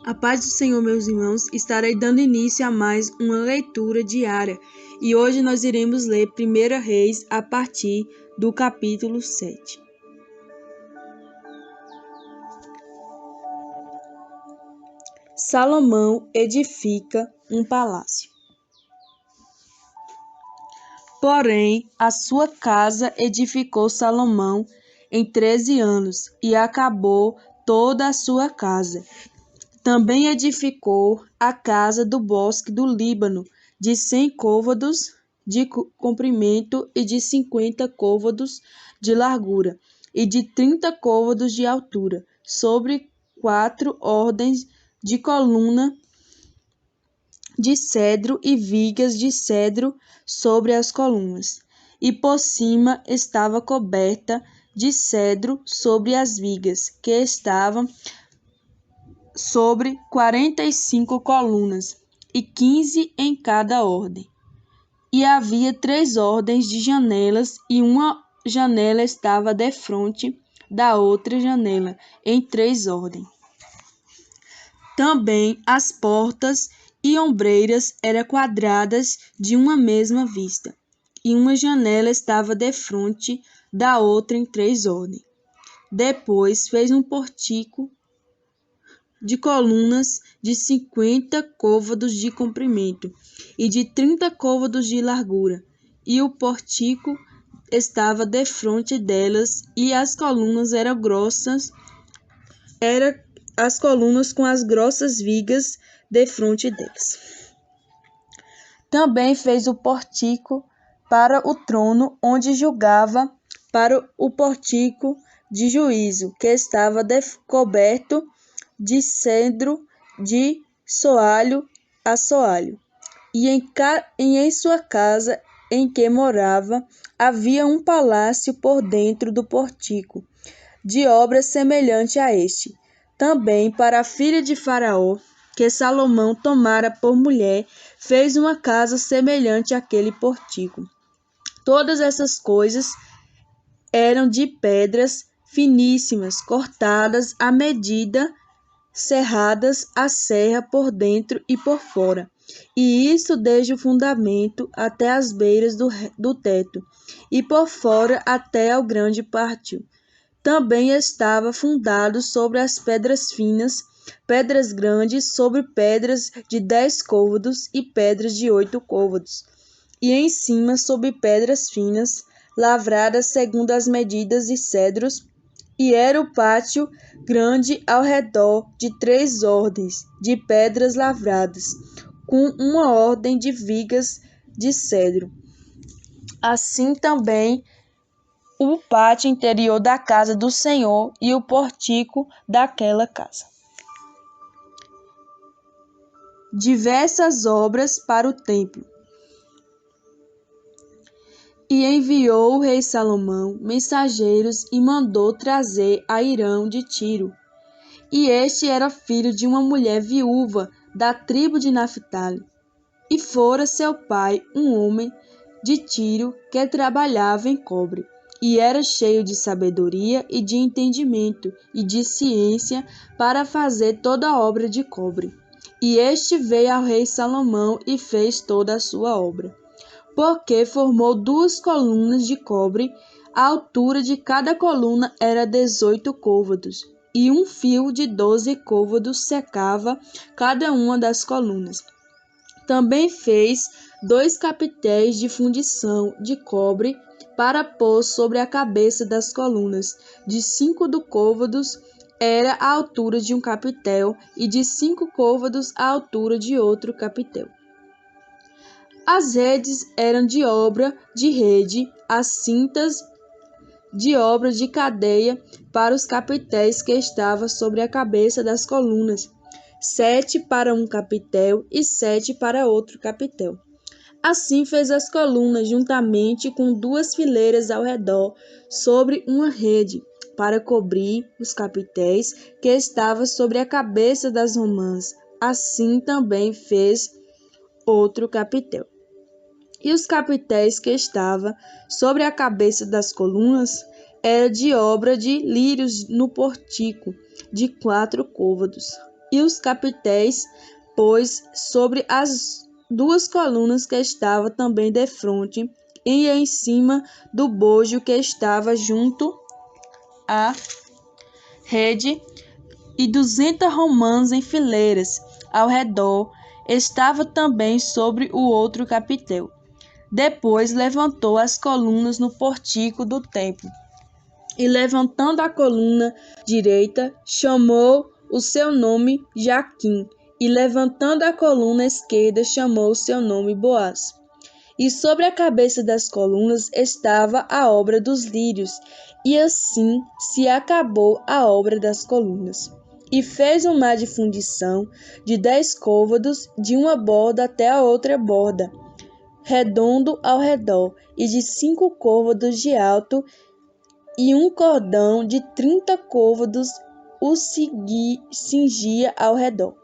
A paz do Senhor, meus irmãos, estarei dando início a mais uma leitura diária e hoje nós iremos ler 1 Reis a partir do capítulo 7. Salomão edifica um palácio. Porém, a sua casa edificou Salomão em 13 anos e acabou toda a sua casa. Também edificou a casa do bosque do Líbano, de 100 côvados de comprimento e de 50 côvados de largura, e de 30 côvados de altura, sobre 4 ordens de coluna de cedro e vigas de cedro sobre as colunas. E por cima estava coberta de cedro sobre as vigas, que estavam sobre 45 colunas, e 15 em cada ordem. E havia 3 ordens de janelas, e uma janela estava defronte da outra janela, em 3 ordens. Também as portas e ombreiras eram quadradas de uma mesma vista, e uma janela estava defronte da outra em 3 ordens. Depois fez um pórtico de colunas de 50 côvados de comprimento e de 30 côvados de largura, e o pórtico estava defronte delas, e as colunas eram grossas, as colunas com as grossas vigas defronte delas. Também fez o pórtico para o trono onde julgava, para o pórtico de juízo, que estava coberto de cedro de soalho a soalho. E em sua casa em que morava havia um palácio por dentro do pórtico, de obra semelhante a este. Também para a filha de Faraó, que Salomão tomara por mulher, fez uma casa semelhante àquele pórtico. Todas essas coisas eram de pedras finíssimas, cortadas à medida, serradas à serra por dentro e por fora, e isso desde o fundamento até as beiras do teto, e por fora até ao grande pátio. Também estava fundado sobre as pedras finas, pedras grandes sobre pedras de 10 côvados e pedras de 8 côvados, e em cima sobre pedras finas, lavradas segundo as medidas de cedros. E era o pátio grande ao redor de 3 ordens de pedras lavradas, com uma ordem de vigas de cedro. Assim também o pátio interior da casa do Senhor e o pórtico daquela casa. Diversas obras para o templo. E enviou o rei Salomão mensageiros e mandou trazer a Hirão de Tiro. E este era filho de uma mulher viúva da tribo de Naphtali. E fora seu pai um homem de Tiro que trabalhava em cobre, e era cheio de sabedoria e de entendimento e de ciência para fazer toda a obra de cobre. E este veio ao rei Salomão e fez toda a sua obra. Porque formou 2 colunas de cobre, a altura de cada coluna era 18 côvados, e um fio de 12 côvados secava cada uma das colunas. Também fez 2 capitéis de fundição de cobre para pôr sobre a cabeça das colunas. De 5 côvados era a altura de um capitel, e de 5 côvados a altura de outro capitel. As redes eram de obra de rede, as cintas de obra de cadeia para os capitéis que estavam sobre a cabeça das colunas, 7 para um capitel e 7 para outro capitel. Assim fez as colunas juntamente com 2 fileiras ao redor, sobre uma rede, para cobrir os capitéis que estavam sobre a cabeça das romãs. Assim também fez outro capitel. E os capitéis que estavam sobre a cabeça das colunas era de obra de lírios no pórtico, de 4 côvados. e os capitéis pôs sobre as duas colunas que estavam também defronte, e em cima do bojo que estava junto à rede, e 200 romãs em fileiras ao redor, estava também sobre o outro capitel. Depois levantou as colunas no pórtico do templo, e levantando a coluna direita, chamou o seu nome Jaquim, e levantando a coluna esquerda, chamou o seu nome Boaz. E sobre a cabeça das colunas estava a obra dos lírios, e assim se acabou a obra das colunas. E fez um mar de fundição de 10 côvados, de uma borda até a outra borda, redondo ao redor, e de 5 côvados de alto, e um cordão de 30 côvados o cingia ao redor.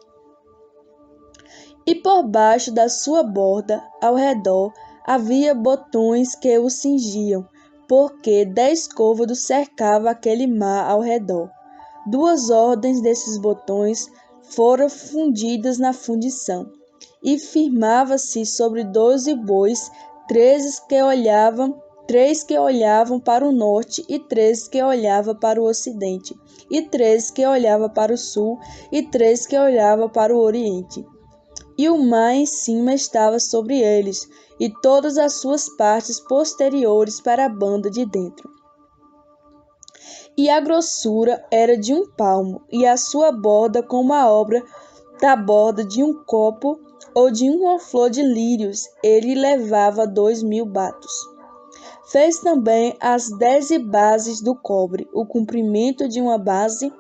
E por baixo da sua borda, ao redor, havia botões que o cingiam, porque 10 côvados cercavam aquele mar ao redor. 2 ordens desses botões foram fundidas na fundição, e firmava-se sobre 12 bois, 3 que olhavam para o norte, e 3 que olhavam para o ocidente, e 3 que olhavam para o sul, e 3 que olhavam para o oriente. E o mar em cima estava sobre eles, e todas as suas partes posteriores para a banda de dentro. E a grossura era de 1 palmo, e a sua borda como a obra da borda de um copo ou de uma flor de lírios. Ele levava 2.000 batos. Fez também as 10 bases do cobre, o comprimento de uma base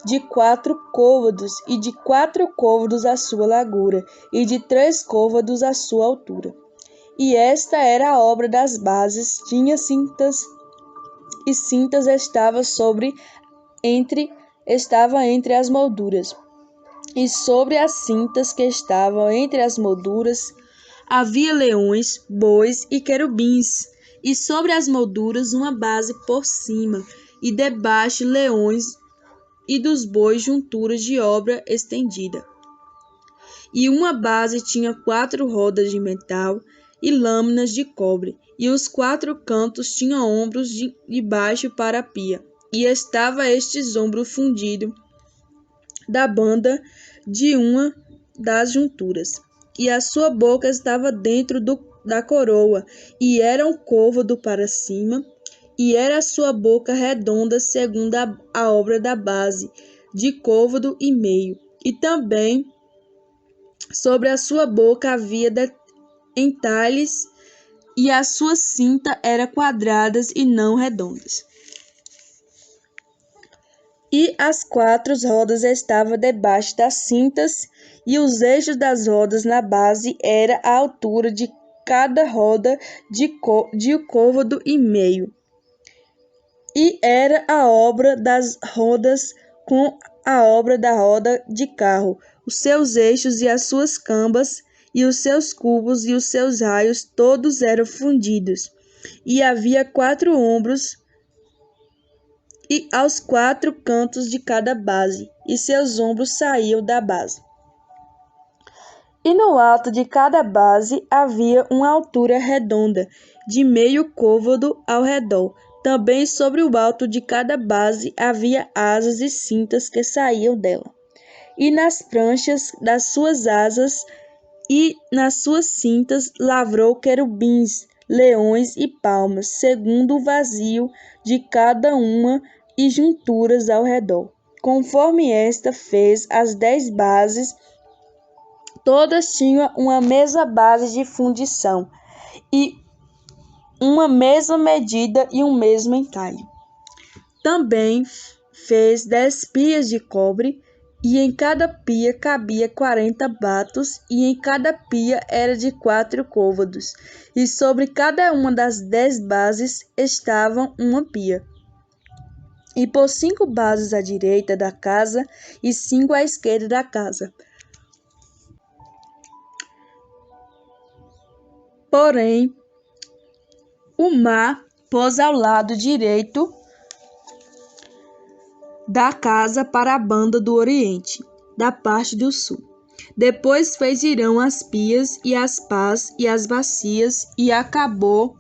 de 4 côvados, e de 4 côvados a sua largura, e de 3 côvados a sua altura. E esta era a obra das bases, tinha cintas, e cintas estava entre as molduras. E sobre as cintas que estavam entre as molduras havia leões, bois e querubins, e sobre as molduras uma base por cima, e debaixo leões, e dos bois junturas de obra estendida. E uma base tinha 4 rodas de metal e lâminas de cobre, e os 4 cantos tinham ombros de baixo para a pia, e estava estes ombros fundidos da banda de uma das junturas, e a sua boca estava dentro da coroa, e era um côvado para cima, e era a sua boca redonda segundo a obra da base, de côvado e meio. E também sobre a sua boca havia entalhes, e a sua cinta era quadradas e não redondas. E as 4 rodas estavam debaixo das cintas, e os eixos das rodas na base era a altura de cada roda de côvado e meio. E era a obra das rodas com a obra da roda de carro, os seus eixos e as suas cambas, e os seus cubos e os seus raios, todos eram fundidos. E havia 4 ombros e aos 4 cantos de cada base, e seus ombros saíam da base. E no alto de cada base havia uma altura redonda, de meio côvado ao redor. Também sobre o alto de cada base havia asas e cintas que saíam dela. E nas pranchas das suas asas e nas suas cintas lavrou querubins, leões e palmas, segundo o vazio de cada uma, e junturas ao redor. Conforme esta fez as 10 bases, todas tinham uma mesma base de fundição, e uma mesma medida e um mesmo entalhe. Também fez 10 pias de cobre, e em cada pia cabia 40 batos, e em cada pia era de 4 côvados, e sobre cada uma das 10 bases estava uma pia. E pôs 5 bases à direita da casa e 5 à esquerda da casa. Porém, o mar pôs ao lado direito da casa para a banda do oriente, da parte do sul. Depois fez Irão as pias e as pás e as bacias, e acabou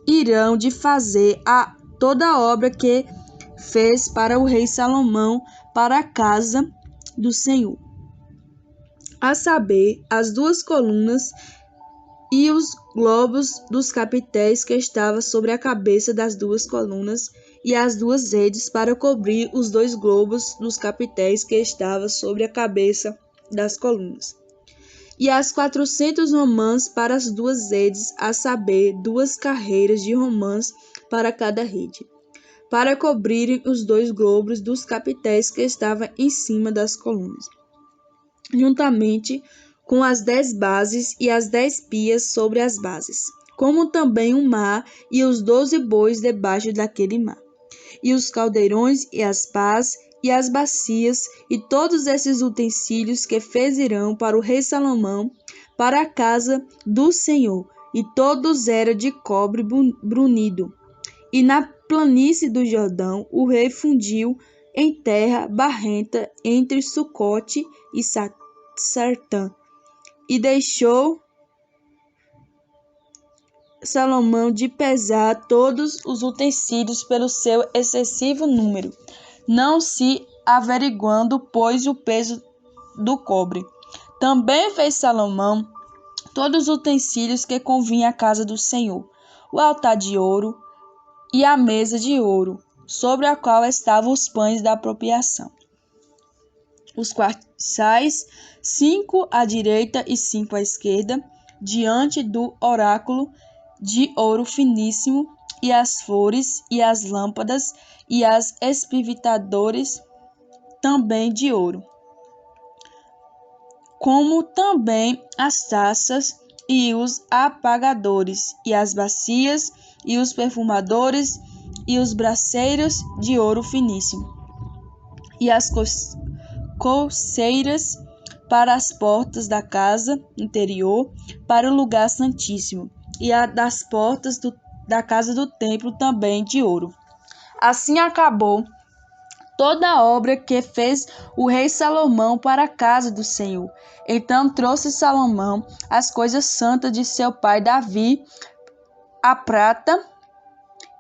Irão de fazer toda a obra que fez para o rei Salomão para a casa do Senhor, a saber, as 2 colunas e os globos dos capitéis que estavam sobre a cabeça das 2 colunas, e as 2 redes para cobrir os 2 globos dos capitéis que estavam sobre a cabeça das colunas, e as 400 romãs para as 2 redes, a saber, 2 carreiras de romãs para cada rede, para cobrirem os 2 globos dos capitéis que estavam em cima das colunas, juntamente com as 10 bases e as 10 pias sobre as bases, como também o mar e os 12 bois debaixo daquele mar, e os caldeirões e as pás e as bacias e todos esses utensílios que fez Irão para o rei Salomão para a casa do Senhor, e todos eram de cobre brunido. E na planície do Jordão o rei fundiu em terra barrenta entre Sucote e Sartã, e deixou Salomão de pesar todos os utensílios pelo seu excessivo número, não se averiguando, pois, o peso do cobre. Também fez Salomão todos os utensílios que convinha à casa do Senhor, o altar de ouro e a mesa de ouro, sobre a qual estavam os pães da apropriação, os quais 5 à direita e 5 à esquerda, diante do oráculo de ouro finíssimo, e as flores, e as lâmpadas, e as espivitadores, também de ouro, como também as taças, e os apagadores, e as bacias, e os perfumadores, e os braceiros de ouro finíssimo, e as coceiras para as portas da casa interior, para o lugar santíssimo, e a das portas da casa do templo também de ouro. Assim acabou toda a obra que fez o rei Salomão para a casa do Senhor. Então trouxe Salomão as coisas santas de seu pai Davi, a prata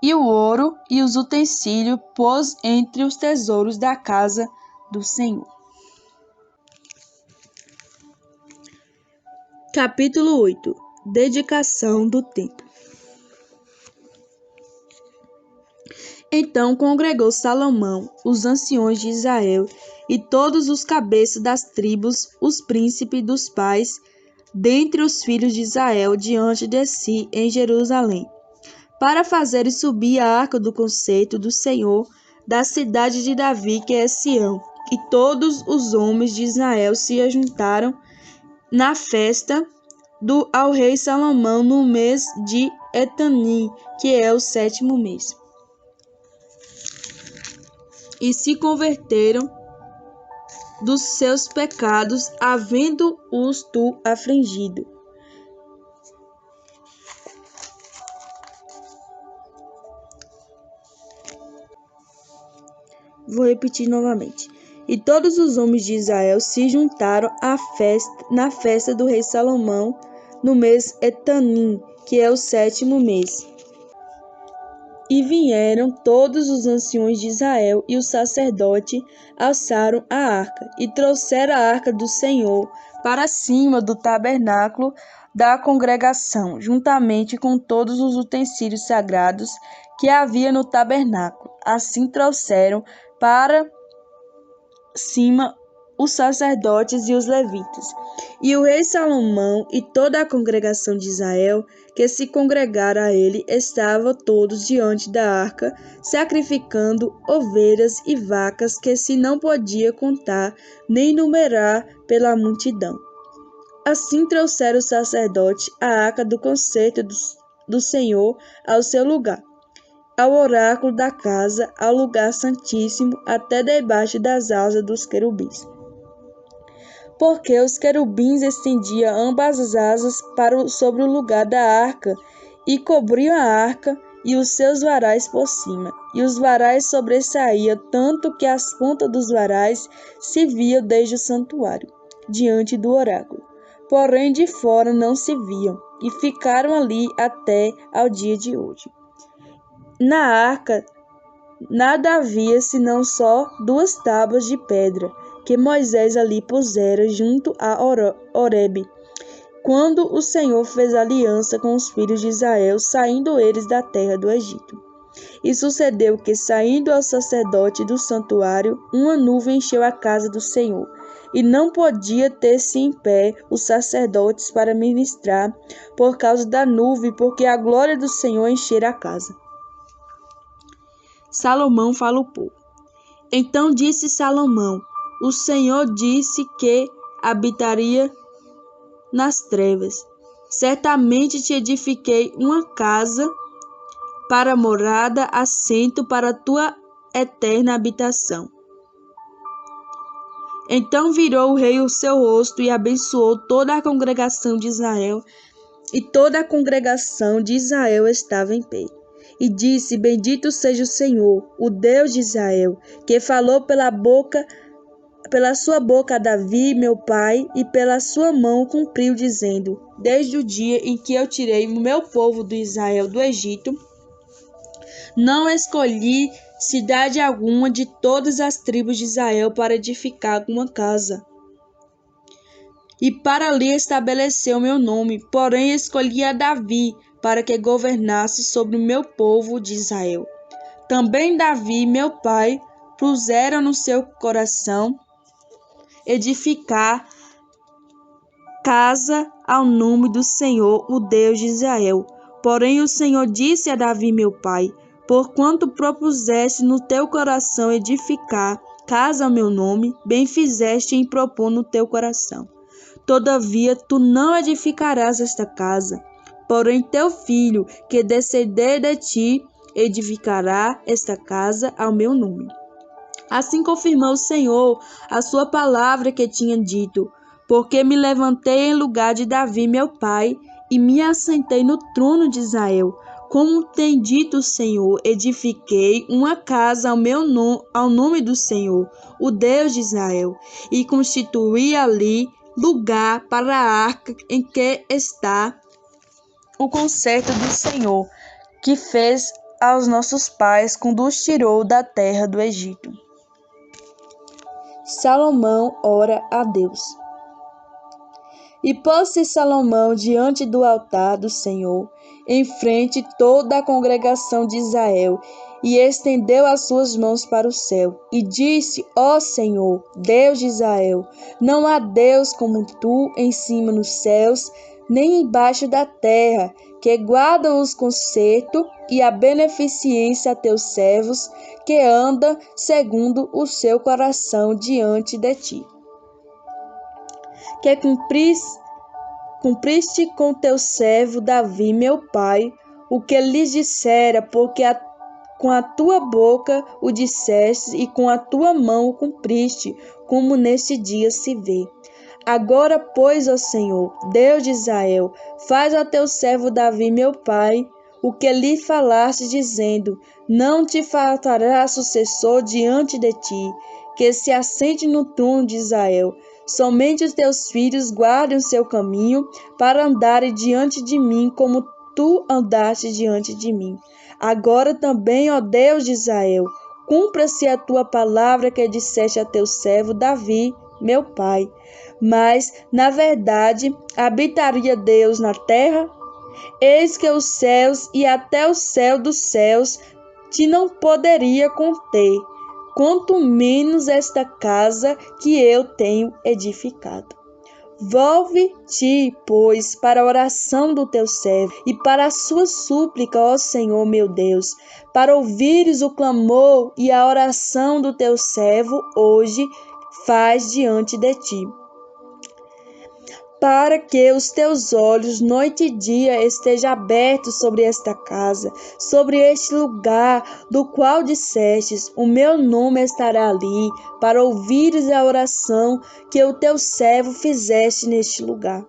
e o ouro e os utensílios, pôs entre os tesouros da casa do Senhor. Capítulo 8. Dedicação do templo. Então congregou Salomão os anciões de Israel e todos os cabeças das tribos, os príncipes dos pais, dentre os filhos de Israel, diante de si em Jerusalém, para fazerem subir a arca do concerto do Senhor da cidade de Davi, que é Sião. E todos os homens de Israel se ajuntaram na festa ao rei Salomão no mês de Etanim, que é o 7º mês. E se converteram dos seus pecados, havendo-os tu afligido. Vou repetir novamente. E todos os homens de Israel se juntaram na festa do rei Salomão no mês Etanim, que é o 7º mês. E vieram todos os anciões de Israel e o sacerdote alçaram a arca, e trouxeram a arca do Senhor para cima do tabernáculo da congregação, juntamente com todos os utensílios sagrados que havia no tabernáculo. Assim trouxeram para cima os sacerdotes e os levitas. E o rei Salomão e toda a congregação de Israel, que se congregaram a ele, estavam todos diante da arca, sacrificando ovelhas e vacas que se não podia contar nem numerar pela multidão. Assim trouxeram os sacerdotes a arca do concerto do Senhor ao seu lugar, ao oráculo da casa, ao lugar santíssimo, até debaixo das asas dos querubins. Porque os querubins estendiam ambas as asas sobre o lugar da arca, e cobriam a arca, e os seus varais por cima. E os varais sobressaíam tanto que as pontas dos varais se viam desde o santuário, diante do oráculo. Porém, de fora não se viam, e ficaram ali até ao dia de hoje. Na arca nada havia senão só 2 tábuas de pedra, que Moisés ali pusera junto a Horebe, quando o Senhor fez aliança com os filhos de Israel, saindo eles da terra do Egito. E sucedeu que, saindo ao sacerdote do santuário, uma nuvem encheu a casa do Senhor, e não podia ter-se em pé os sacerdotes para ministrar por causa da nuvem, porque a glória do Senhor enchera a casa. Salomão fala ao povo. Então disse Salomão: o Senhor disse que habitaria nas trevas. Certamente te edifiquei uma casa para morada, assento para a tua eterna habitação. Então virou o rei o seu rosto e abençoou toda a congregação de Israel, e toda a congregação de Israel estava em pé. E disse: bendito seja o Senhor, o Deus de Israel, que falou pela sua boca a Davi, meu pai, e pela sua mão cumpriu, dizendo: desde o dia em que eu tirei o meu povo do Israel do Egito, não escolhi cidade alguma de todas as tribos de Israel para edificar uma casa, e para ali estabelecer o meu nome. Porém escolhi a Davi para que governasse sobre o meu povo de Israel. Também Davi, meu pai, puseram no seu coração edificar casa ao nome do Senhor, o Deus de Israel. Porém o Senhor disse a Davi, meu pai: porquanto propuseste no teu coração edificar casa ao meu nome, bem fizeste em propor no teu coração. Todavia tu não edificarás esta casa, porém teu filho, que descender de ti, edificará esta casa ao meu nome. Assim confirmou o Senhor a sua palavra que tinha dito, porque me levantei em lugar de Davi, meu pai, e me assentei no trono de Israel. Como tem dito o Senhor, edifiquei uma casa ao nome do Senhor, o Deus de Israel, e constituí ali lugar para a arca em que está o concerto do Senhor, que fez aos nossos pais quando os tirou da terra do Egito. Salomão ora a Deus. E pôs-se Salomão diante do altar do Senhor, em frente toda a congregação de Israel, e estendeu as suas mãos para o céu, e disse: ó Senhor, Deus de Israel, não há Deus como tu em cima nos céus, nem embaixo da terra, que guardam os concertos e a beneficência a teus servos, que andam segundo o seu coração diante de ti. Que cumpriste com teu servo Davi, meu pai, o que lhes dissera, porque com a tua boca o disseste e com a tua mão o cumpriste, como neste dia se vê. Agora, pois, ó Senhor, Deus de Israel, faz a teu servo Davi, meu pai, o que lhe falaste, dizendo: não te faltará sucessor diante de ti, que se assente no trono de Israel. Somente os teus filhos guardem o seu caminho para andarem diante de mim, como tu andaste diante de mim. Agora também, ó Deus de Israel, cumpra-se a tua palavra que disseste a teu servo Davi, meu pai. Mas, na verdade, habitaria Deus na terra? Eis que os céus e até o céu dos céus te não poderia conter, quanto menos esta casa que eu tenho edificado. Volve-te, pois, para a oração do teu servo e para a sua súplica, ó Senhor meu Deus, para ouvires o clamor e a oração do teu servo hoje faz diante de ti. Para que os teus olhos noite e dia estejam abertos sobre esta casa, sobre este lugar do qual dissestes: o meu nome estará ali, para ouvires a oração que o teu servo fizeste neste lugar.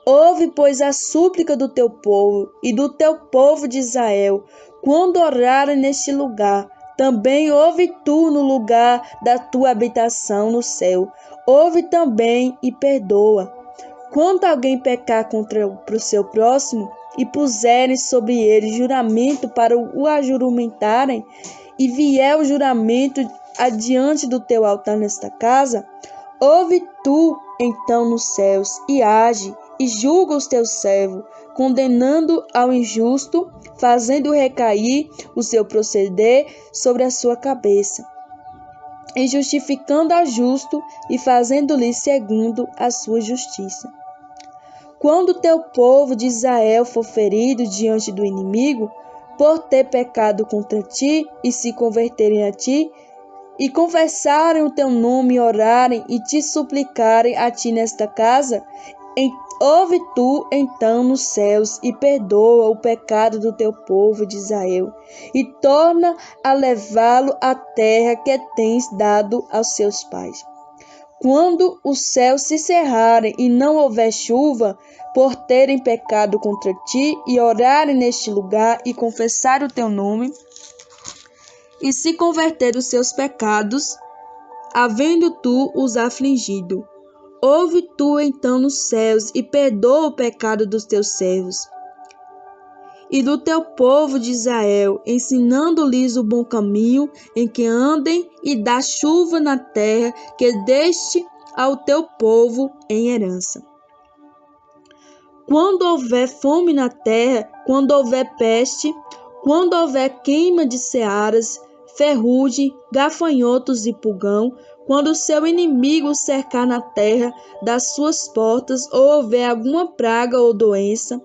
Ouve, pois, a súplica do teu povo e do teu povo de Israel, quando orarem neste lugar, também ouve tu no lugar da tua habitação no céu. Ouve também e perdoa. Quando alguém pecar contra o seu próximo e puserem sobre ele juramento para o ajuramentarem, e vier o juramento adiante do teu altar nesta casa, ouve tu então nos céus e age e julga os teus servos, condenando ao injusto, fazendo recair o seu proceder sobre a sua cabeça, e justificando ao justo e fazendo-lhe segundo a sua justiça. Quando teu povo de Israel for ferido diante do inimigo, por ter pecado contra ti, e se converterem a ti, e confessarem o teu nome, e orarem e te suplicarem a ti nesta casa, ouve tu então nos céus e perdoa o pecado do teu povo de Israel, e torna a levá-lo à terra que tens dado aos seus pais. Quando os céus se cerrarem e não houver chuva, por terem pecado contra ti, e orarem neste lugar e confessar o teu nome, e se converter os seus pecados, havendo tu os afligido, ouve tu então nos céus e perdoa o pecado dos teus servos e do teu povo de Israel, ensinando-lhes o bom caminho em que andem, e dá chuva na terra que deste ao teu povo em herança. Quando houver fome na terra, quando houver peste, quando houver queima de searas, ferrugem, gafanhotos e pulgão, quando o seu inimigo cercar na terra das suas portas, ou houver alguma praga ou doença,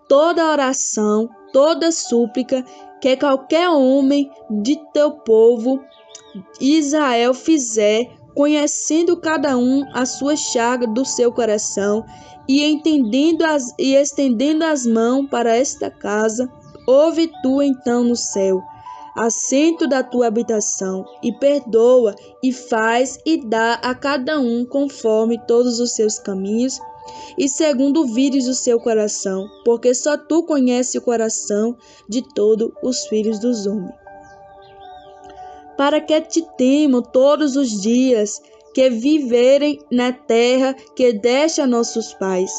toda oração, toda súplica que qualquer homem de teu povo Israel fizer, conhecendo cada um a sua chaga do seu coração, e estendendo as mãos para esta casa, ouve tu então no céu, assento da tua habitação, e perdoa, e faz e dá a cada um conforme todos os seus caminhos, e segundo o vires do seu coração, porque só tu conheces o coração de todos os filhos dos homens. Para que te temam todos os dias que viverem na terra que deste a nossos pais.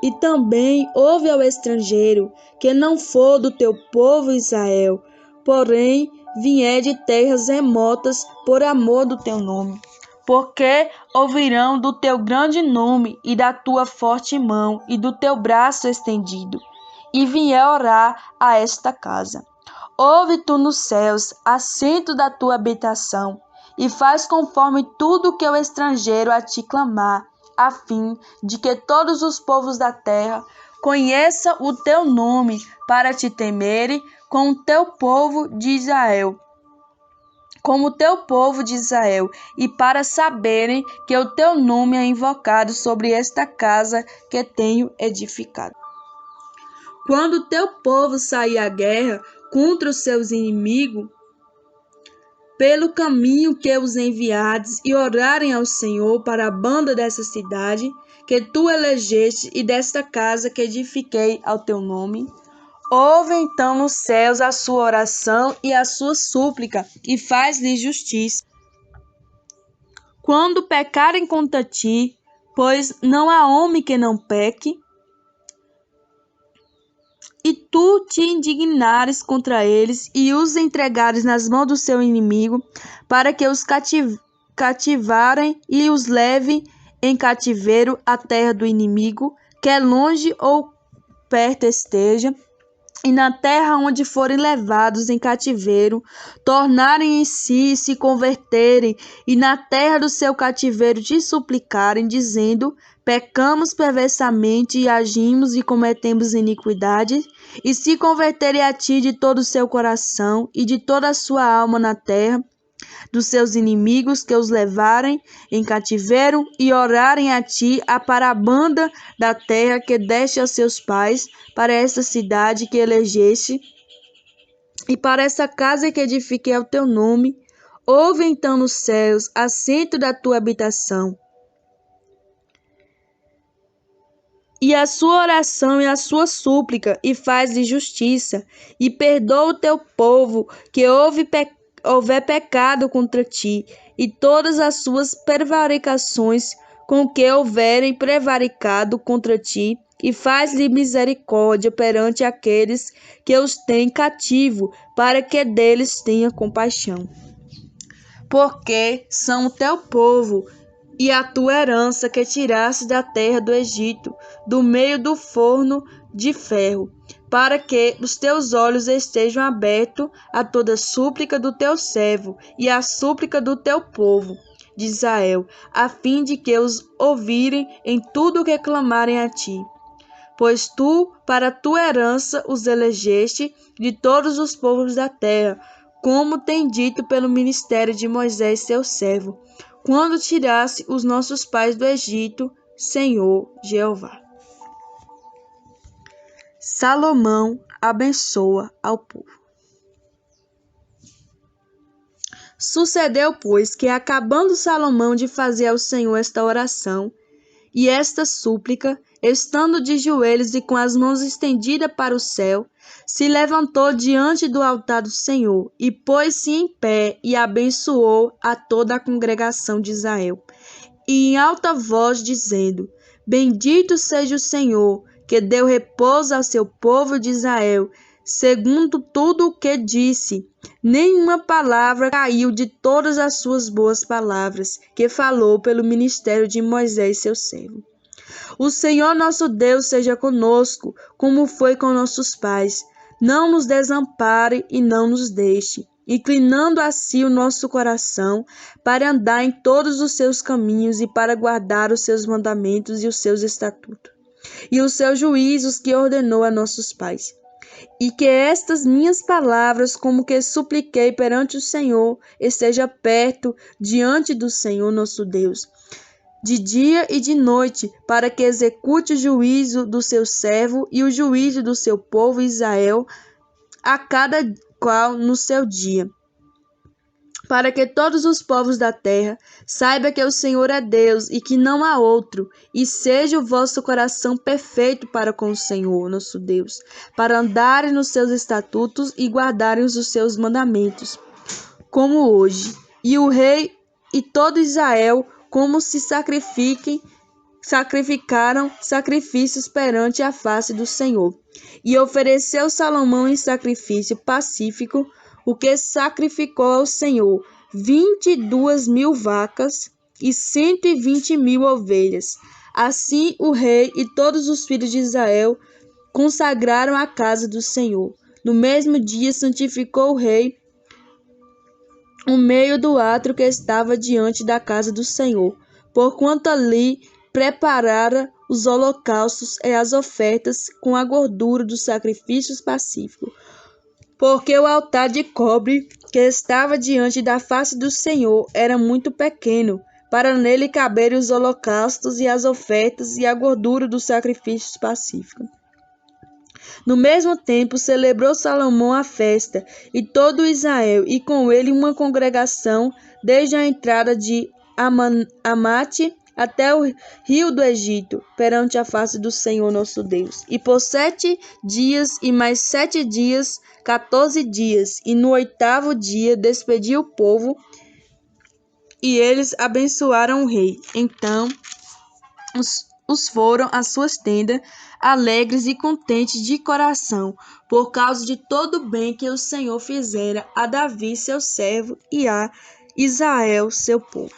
E também ouve ao estrangeiro, que não for do teu povo Israel, porém vier de terras remotas por amor do teu nome. Porque ouvirão do teu grande nome e da tua forte mão e do teu braço estendido, e vier orar a esta casa. Ouve tu nos céus, assento da tua habitação, e faz conforme tudo que o estrangeiro a ti clamar, a fim de que todos os povos da terra conheçam o teu nome, para te temerem com o teu povo de Israel, como o teu povo de Israel, e para saberem que o teu nome é invocado sobre esta casa que tenho edificado. Quando o teu povo sair à guerra contra os seus inimigos, pelo caminho que os enviares, e orarem ao Senhor para a banda dessa cidade que tu elegeste e desta casa que edifiquei ao teu nome, ouve então nos céus a sua oração e a sua súplica, e faz-lhe justiça. Quando pecarem contra ti, pois não há homem que não peque, e tu te indignares contra eles, e os entregares nas mãos do seu inimigo, para que os cativarem e os levem em cativeiro à terra do inimigo, quer longe ou perto esteja, e na terra onde forem levados em cativeiro, tornarem em si e se converterem, e na terra do seu cativeiro te suplicarem, dizendo: pecamos perversamente e agimos e cometemos iniquidade, e se converterem a ti de todo o seu coração e de toda a sua alma na terra dos seus inimigos que os levarem em cativeiro, e orarem a ti para a banda da terra que deste a seus pais, para esta cidade que elegeste, e para essa casa que edifiquei ao teu nome, ouve então nos céus, assento da tua habitação, e a sua oração e a sua súplica, e faz-lhe justiça, e perdoa o teu povo que houver pecado contra ti, e todas as suas prevaricações com que houverem prevaricado contra ti, e faz-lhe misericórdia perante aqueles que os têm cativo, para que deles tenha compaixão. Porque são o teu povo e a tua herança que tiraste da terra do Egito, do meio do forno de ferro, para que os teus olhos estejam abertos a toda súplica do teu servo e a súplica do teu povo de Israel, a fim de que os ouvirem em tudo o que clamarem a ti. Pois tu, para tua herança, os elegeste de todos os povos da terra, como tem dito pelo ministério de Moisés, seu servo, quando tirasse os nossos pais do Egito, Senhor Jeová. Salomão abençoa ao povo. Sucedeu, pois, que acabando Salomão de fazer ao Senhor esta oração e esta súplica, estando de joelhos e com as mãos estendidas para o céu, se levantou diante do altar do Senhor e pôs-se em pé e abençoou a toda a congregação de Israel, e em alta voz dizendo: Bendito seja o Senhor, que deu repouso ao seu povo de Israel, segundo tudo o que disse. Nenhuma palavra caiu de todas as suas boas palavras, que falou pelo ministério de Moisés, seu servo. O Senhor nosso Deus seja conosco, como foi com nossos pais. Não nos desampare e não nos deixe, inclinando a si o nosso coração, para andar em todos os seus caminhos e para guardar os seus mandamentos e os seus estatutos, e os seus juízos que ordenou a nossos pais. E que estas minhas palavras, como que supliquei perante o Senhor, esteja perto diante do Senhor nosso Deus, de dia e de noite, para que execute o juízo do seu servo e o juízo do seu povo Israel, a cada qual no seu dia, para que todos os povos da terra saibam que o Senhor é Deus e que não há outro, e seja o vosso coração perfeito para com o Senhor, nosso Deus, para andarem nos seus estatutos e guardarem os seus mandamentos, como hoje. E o rei e todo Israel, como se sacrificaram sacrifícios perante a face do Senhor. E ofereceu Salomão em sacrifício pacífico, o que sacrificou ao Senhor 22.000 vacas e 120.000 ovelhas. Assim o rei e todos os filhos de Israel consagraram a casa do Senhor. No mesmo dia santificou o rei o meio do átrio que estava diante da casa do Senhor, porquanto ali preparara os holocaustos e as ofertas com a gordura dos sacrifícios pacíficos. Porque o altar de cobre que estava diante da face do Senhor era muito pequeno, para nele caberem os holocaustos e as ofertas e a gordura dos sacrifícios pacíficos. No mesmo tempo celebrou Salomão a festa, e todo Israel, e com ele uma congregação, desde a entrada de Amate até o rio do Egito, perante a face do Senhor nosso Deus. E por 7 dias e mais 7 dias, 14 dias, e no 8º dia despediu o povo, e eles abençoaram o rei. Então os foram às suas tendas, alegres e contentes de coração, por causa de todo o bem que o Senhor fizera a Davi, seu servo, e a Israel, seu povo.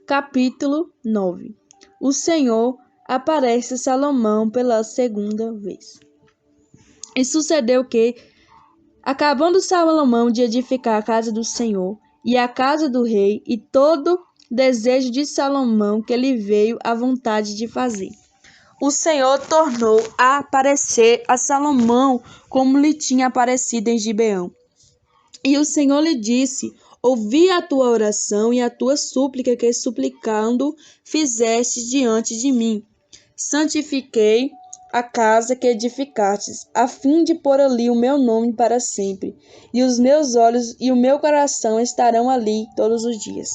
Capítulo 9. O Senhor aparece a Salomão pela segunda vez. E sucedeu que, acabando Salomão de edificar a casa do Senhor e a casa do rei, e todo desejo de Salomão que lhe veio à vontade de fazer, o Senhor tornou a aparecer a Salomão como lhe tinha aparecido em Gibeão. E o Senhor lhe disse: Ouvi a tua oração e a tua súplica que suplicando fizeste diante de mim. Santifiquei a casa que edificastes, a fim de pôr ali o meu nome para sempre, e os meus olhos e o meu coração estarão ali todos os dias.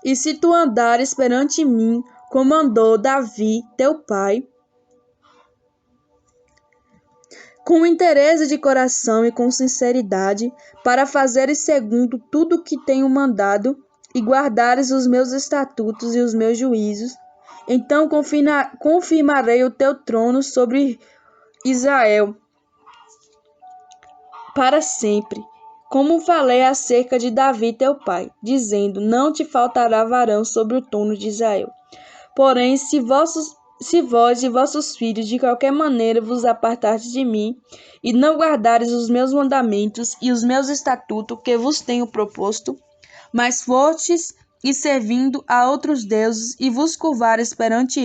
E se tu andares perante mim, como andou Davi, teu pai, com interesse de coração e com sinceridade, para fazeres segundo tudo o que tenho mandado, e guardares os meus estatutos e os meus juízos, então confirmarei o teu trono sobre Israel para sempre, como falei acerca de Davi teu pai, dizendo: não te faltará varão sobre o trono de Israel. Porém, se vós e vossos filhos de qualquer maneira vos apartardes de mim, e não guardares os meus mandamentos e os meus estatutos que vos tenho proposto, mas fortes e servindo a outros deuses, e vos curvares perante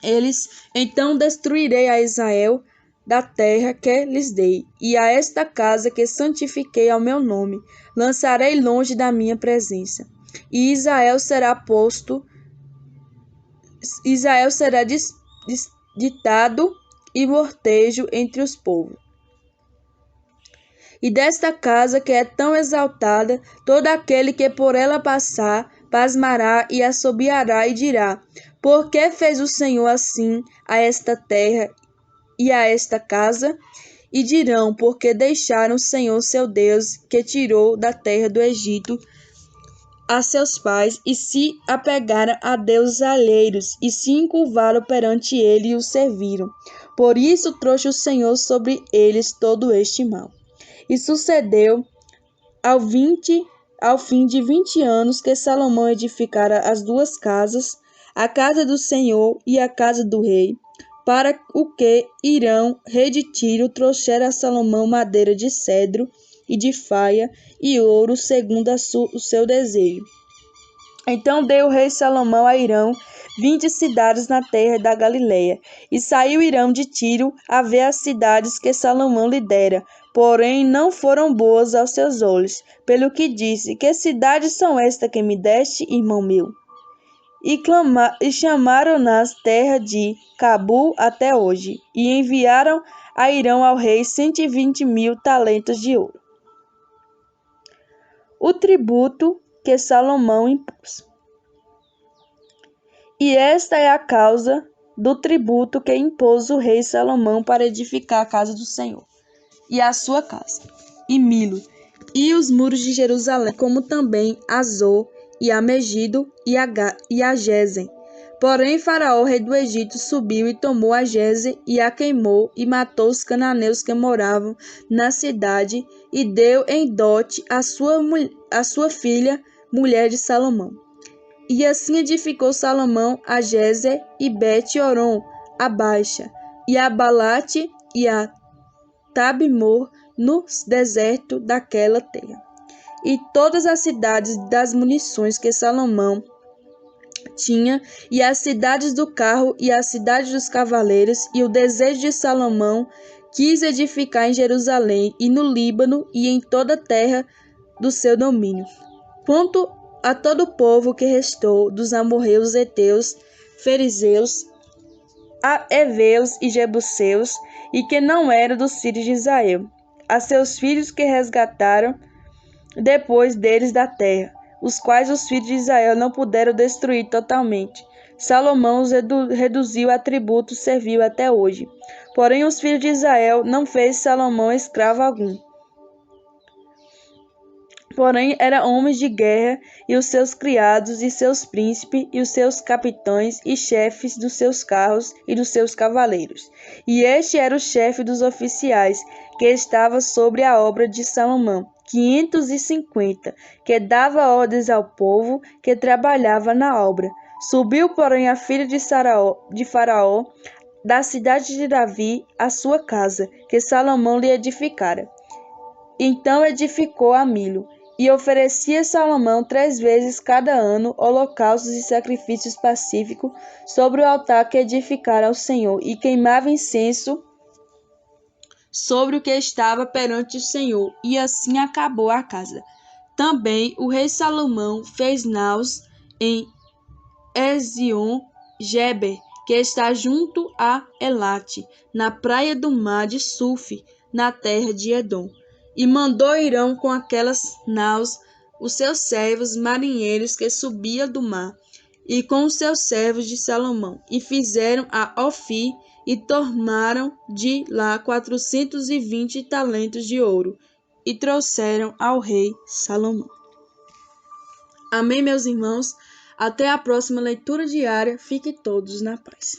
eles, então destruirei a Israel da terra que lhes dei, e a esta casa que santifiquei ao meu nome, lançarei longe da minha presença. E Israel será ditado e mortejo entre os povos. E desta casa que é tão exaltada, todo aquele que por ela passar, pasmará e assobiará e dirá: por que fez o Senhor assim a esta terra e a esta casa? E dirão: porque deixaram o Senhor seu Deus, que tirou da terra do Egito a seus pais, e se apegaram a deuses alheios, e se encurvaram perante ele e o serviram. Por isso trouxe o Senhor sobre eles todo este mal. E sucedeu ao fim de 20 anos que Salomão edificara as duas casas, a casa do Senhor e a casa do rei, para o que Hirão, rei de Tiro, trouxera a Salomão madeira de cedro e de faia e ouro, segundo o seu desejo. Então deu o rei Salomão a Hirão 20 cidades na terra da Galileia. E saiu Hirão de Tiro a ver as cidades que Salomão lhe dera, porém não foram boas aos seus olhos, pelo que disse: que cidades são estas que me deste, irmão meu? E chamaram-nas terra de Cabu até hoje, e enviaram a Hirão ao rei 120.000 talentos de ouro. O tributo que Salomão impôs. E esta é a causa do tributo que impôs o rei Salomão para edificar a casa do Senhor, e a sua casa, e Milo, e os muros de Jerusalém, como também Azor, e a Megido, e a Gezen. Porém Faraó, rei do Egito, subiu e tomou a Gezen, e a queimou, e matou os cananeus que moravam na cidade, e deu em dote a sua filha, mulher de Salomão. E assim edificou Salomão a Gezer e Bet-Horon, a Baixa, e a Balate e a Tabimor no deserto daquela terra. E todas as cidades das munições que Salomão tinha, e as cidades do carro e as cidades dos cavaleiros, e o desejo de Salomão quis edificar em Jerusalém e no Líbano e em toda a terra do seu domínio. Quanto a todo o povo que restou dos amorreus, heteus, fariseus, heveus e jebuseus, e que não era dos filhos de Israel, a seus filhos que resgataram depois deles da terra, os quais os filhos de Israel não puderam destruir totalmente. Salomão os reduziu a tributo, serviu até hoje. Porém os filhos de Israel não fez Salomão escravo algum. Porém, eram homens de guerra, e os seus criados, e seus príncipes, e os seus capitães, e chefes dos seus carros, e dos seus cavaleiros. E este era o chefe dos oficiais, que estava sobre a obra de Salomão, 550, que dava ordens ao povo que trabalhava na obra. Subiu, porém, a filha de Faraó, da cidade de Davi, a sua casa, que Salomão lhe edificara. Então edificou a Milo. E oferecia Salomão 3 vezes cada ano holocaustos e sacrifícios pacíficos sobre o altar que edificara ao Senhor, e queimava incenso sobre o que estava perante o Senhor, e assim acabou a casa. Também o rei Salomão fez naus em Ezion-Geber, que está junto a Elate, na praia do mar de Suf, na terra de Edom. E mandou Hirão com aquelas naus os seus servos marinheiros que subia do mar, e com os seus servos de Salomão, e fizeram a Ofir, e tornaram de lá 420 talentos de ouro, e trouxeram ao rei Salomão. Amém, meus irmãos? Até a próxima leitura diária. Fiquem todos na paz.